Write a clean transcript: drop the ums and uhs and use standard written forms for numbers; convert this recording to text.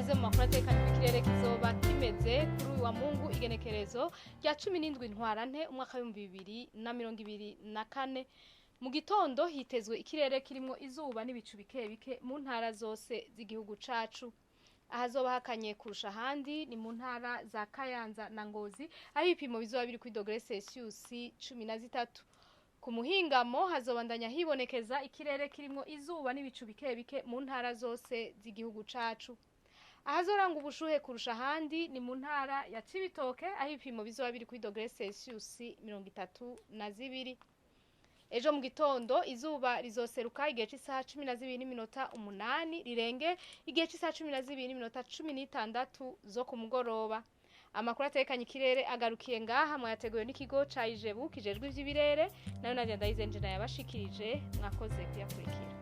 ikaze mu makuru atekanye ikirere kizoba kimeze kuri uyu wa Mungu igenekerezo rya 17 ntwarante umwaka wa 2024 mu gitondo hitezwe ikirere kirimo izuba n'ibicu bike mu ntara zose z'igihugu cacu. Ahazoba hakanye kurusha handi ni mu ntara za Kayanza na Ngozi aho ibipimo bizoba biri kuri dogere Celsius 13. Ku muhingamo hazobandanya hibonekeza ikirere kirimo izuba n'ibicu bike mu ntara zose z'igihugu cacu. Ahazoranga ubushuhe kurusha handi ni mu ntara ya Cibitoke aho ibipimo bizoba biri kuri dogere Celsius 32. Ejo mu gitondo izuba rizoseruka igihe cy'isaha 12:08 rirenge igihe cy'isaha 12:16 zo ku mugoroba. Amakuru atekanye ikirere agarukiye ngaha mwateguye n'ikigo ca Ijebu kijejwe ivy'ibirere nayo Nadia Ndayizenje yabashikirije mwakoze kuyakurikira.